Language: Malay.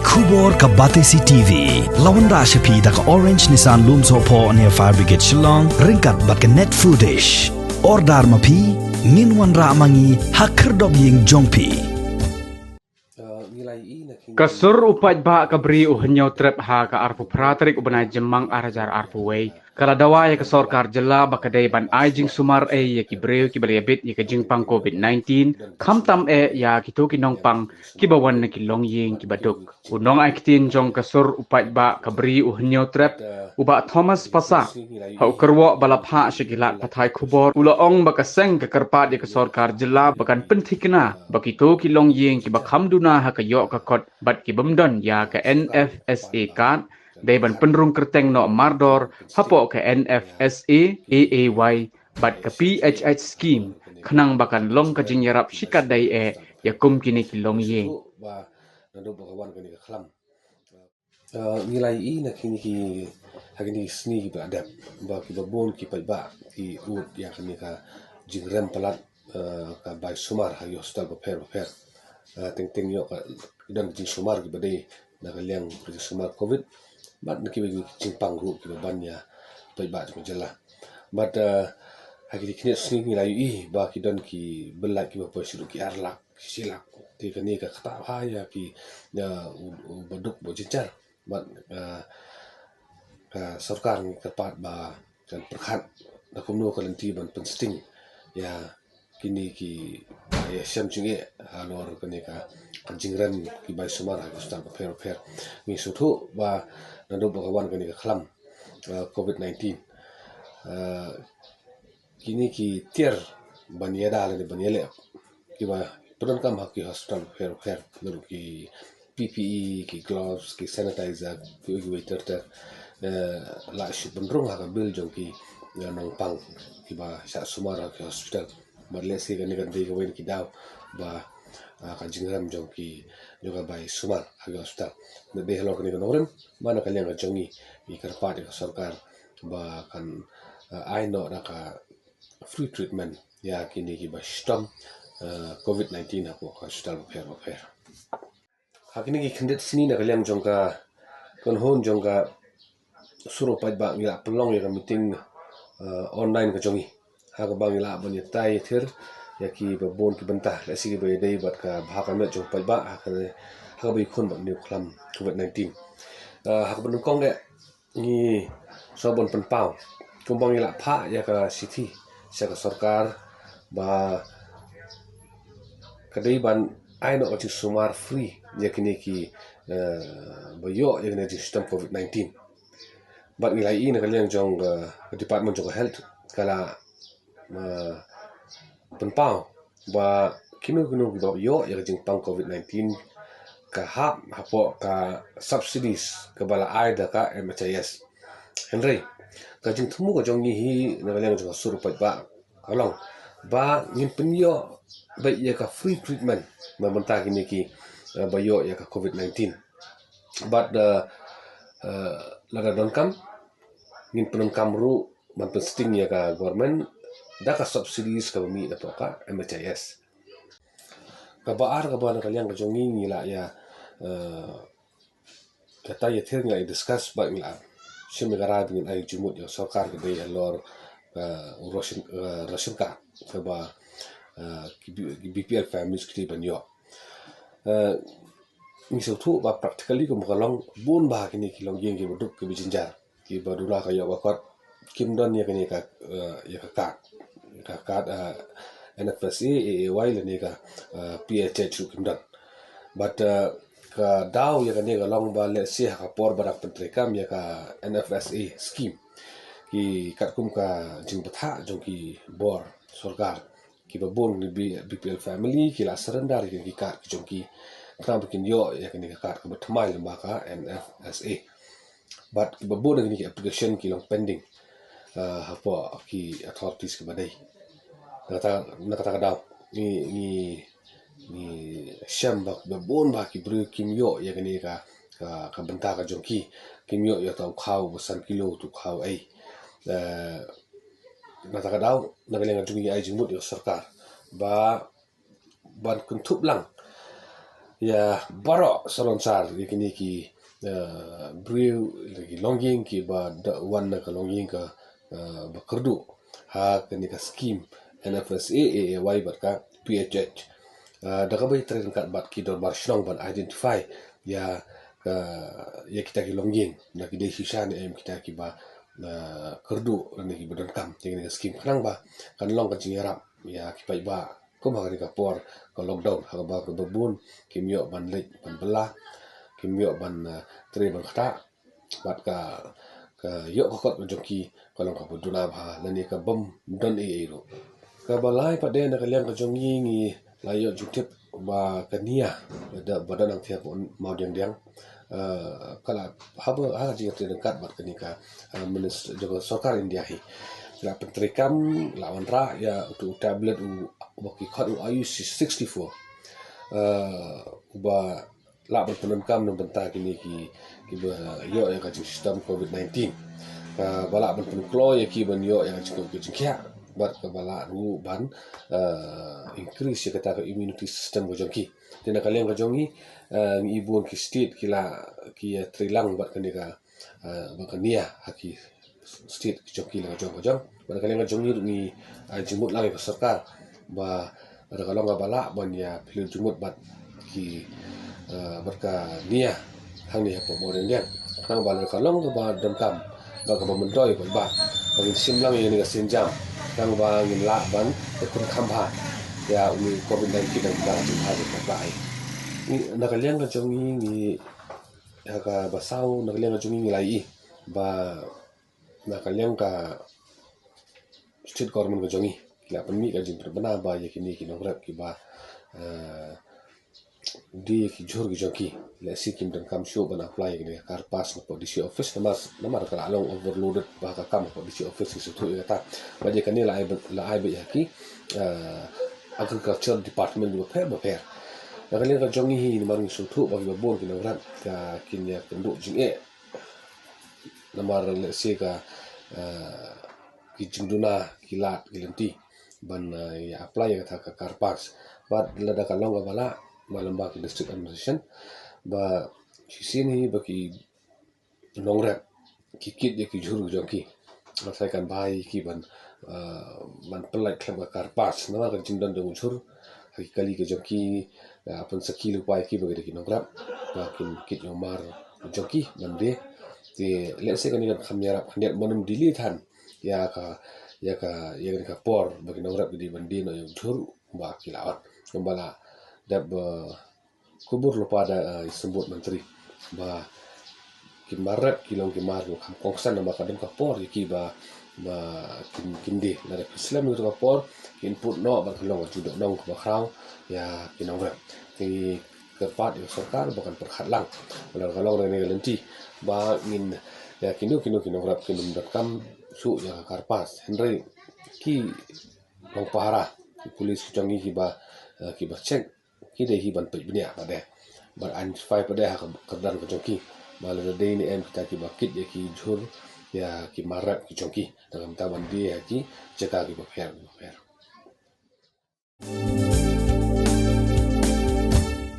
Kubor ka Batesi TV. Lawan Rashapi da ka Orange Nissan Loom Sopo near Fire Brigade Shillong. Ringkat bat ka net foodish. Ordar mapi. Minwan ra mangi hakerdog ying jongpi. Kasur upat ba kabri uhenyaw trep ha ka arfu pratrik ubanay jemang arajar arfu way. Kala dawa ya ka Sorkar jela bakaday ban ay Jingsumar ya kibreu kibaliyabit ya ka jingpang COVID-19 kamtam ya kito kinong pang kibawan na kilong ying kibaduk. Unong ay kitin jong kasur upat ba kabri uhenyaw trep uba Thomas Pasa. Hau kerwo balapha sigilat patay kubor ulaong bakaseng kakarpat ya ka Sorkar jela bakan pentikna bakito kilong ying kibakhamduna ha kayo kakot bat kibamdon ya ka NFSA kan Deban penrung kerteng no mardor hapo ke NFSA AAY bat ke PHH scheme kenang bakan long ka jingyarap sikadai yakum kini kilong yeng. Nilai na kini ki hagini sni ki adap ba ki babon ki ba ki ut ya kini ka jingrem palat ka bai sumar ha hostel ba per ting ting yo ka dan Jingsumar ki badai na kaliang sumar covid but naki bagi cimpang group kita banyak baik tu jela but hagi dikini sini ni layu ba ki don ki belai ki apa suruh ki arlak silak ti kani ka kata haya ki baduk bo jencar but Sorkar ni tepat ba dan perkhat da kumno kalanti ban pensting ya kini ki ya syam junge alor kani ka jingran ki bai sumar ha hostel per mi sutu ba nado bakawan kani ka khlam COVID-19 kini ki tier baniada le baniele ki ba turan kam ha ki hospital per nado ki PPE ki gloves ki sanitizer ki waiter la shi bendrung ha ka bil jong ki nang pang ki ba sa sumar ha ki hospital Malaysia kani kan dei kawen ki daw ba ka jingram jong ki juga bai sumar agi hospital na dei halor kani kan orang mana kalian ka jongi i karpat ka Sorkar ba kan ai no na ka free treatment ya kini ki ba stom COVID-19 aku hospital per hakini ki khendet sini na kalian jong ka kon hon jong ka suro pai ba ngira pelong ya ka meeting online ka jongi ha ka bang ila ban tai thir ya ki babon ki bantah la si be dei bat ka bha ka me jong pai ba ha ka bi khun ba new klam COVID-19 ha ka ban kong de ni so bon pen pau kum bang ila pha ya ka city sa ka Sorkar ba ka dei ban ai no ati sumar free ya kini ki ba yo ya kini system COVID-19 bat nilai na kalian jong department jong health kala penpau ba kinu ba yo ya jing pang COVID-19 ka hap hapo ka subsidies ka bala ai da ka MHIS Henry ka jing thumu ka jong ni hi na kalian jong suru pa ba kalong ba ngin penyo ba ya ka free treatment ma banta kini ki ba yo ya ka COVID-19 but lada don kam ngin penum kamru man pensting ya ka government da ka subsidies ka mi da ka MHIS ka baar ka ba na kalian ka jongi ni la ya kata ya thir ngai discuss ba ngla shime gara bin ai jumut ya Sorkar ke dei lor Russian ka ba BPL families ki ban yo ni so thu ba practically ko makalong bun ba kini kilong yeng ki buduk ki bijinjar ki badula ka yo ba kot kim don ya kini ka ya ka NFSA AAY le ni ka PHH kim don but ka daw ya kani ka long ba le si ha por barak pentrekam ya ka NFSA scheme ki katkum ka jing batha jong ki bor Sorkar ki babon ni BPL family ki la surrender ki ka jong ki kram kin yo ya kani ka ka batmai lamba ka NFSA but ki babon ni ki application ki long pending hapo ki authorities ki badai nakata daw ni syam ba babon ba ki bru kim yo ya kani ka benta ka jong ki kim yo ya tau khau basan kilo tu khau ai nakata daw nagaling jong ai jingmut yo Sorkar ba ban kuntup lang ya barok salonsar kini ki brew lagi longing ki ba wan ka longing ka ba kerdu ha kini ka scheme NFSA AAY ka PHH da ka bai tren kat bat ki dor bar shnong ban identify ya ya kita ki longing na ki dei shishan em kita ki ba kerdu ni ki badan kam kini ka scheme khanang ba kan long ka jingarap ya ki pai ba ko ma ka por ka lockdown ha ba ka babun ki myo ban lek ban belah ki myo ban tre ban khata bat ka yo ka kot joki ka long ka buduna ba lani ka bom don e ro ka balai pa de na ka liang ka jongi ngi la yo jutip ba ka nia da badan ang thia pon mau diang kala haba ha ji tre dekat bat ka ni ka minister jago Sorkar India hi la pentrikam lawan ra ya tu tablet u baki khat u ayu 64 ba la berpenan kam no benta kini ki ba yo ya ka sistem COVID-19 ka bala berpenan klo ya ki ban yo ya ka ki kya bat ka bala ru ban increase ya kata ka immunity system go jongki tena kaleng ka jongi ibun ki state kila ki trilang bat ka ni ka bakania haki state joki la jong jong ban kaleng ka jongi ni jimut lang ka Sorkar ba ada kalau nggak balak ban ya pilih jumut bat ki berka nia hang ni apa mau dia nang bal kalau nggak ba dam kam ba ka mentoi ba bagi simlang ini ka sinjam nang ba ngin la ban kun khamha ya uni COVID-19 dan ba jum ha ka bai ni nakaliang ka jongi ni ya ka basau nakaliang ka jongi ni lai ba nakaliang ka state government ka jongi la pemi ka jin berbana ba ya kini ki nongrat ki ba di ki jor ki joki la sikim dan kam show ban apply ni kar pas ko DC office namar kala long overloaded ba ka kam ko DC office ki sutu ya ta ba je kani la ai ba ya ki agriculture department ba pher la kali ka jongi hi ni marung sutu ba ba bon ki nongrat ka kin ya kendu jing namar le se ka ki jingduna kilat kilenti ban ya apply ka ka karpas but lada ka long bala malamba ki district administration ba sini ba ki nongrat ki kit ya ki juru jongki masai kan bai ki ban man pelai klab ka karpas na ka jingdan dong jur ki kali ke jongki apun skill pai ki ba ki nongrat ba kin kit yomar jongki ban de ti let's say kan ni kham yarap khandiat monum delete han ya ka por bagi nongrat di bandi no yung jur ba kilawat kembala dab kubur lupa ada sebut menteri ba kimarat kilong kimar no kam kongsan nama kadem ka por ki ba kindi na Islam itu ka por input no ba kilong judok nong ba kraw ya kinongrat ki kerpat yo Sorkar bukan perkhatlang kalau rene lenti ba ngin ya kinu kinongrat kinum dakam su ya karpas Henry ki long pahara polis changi ki ba cek ki de hi ban pe bnia ba de ba an fai pa de ha ka dan ko joki ba le de ni em kita ki ba kit ya ki jur ya ki marat ki joki dalam taban dia ki ceka ki ba fer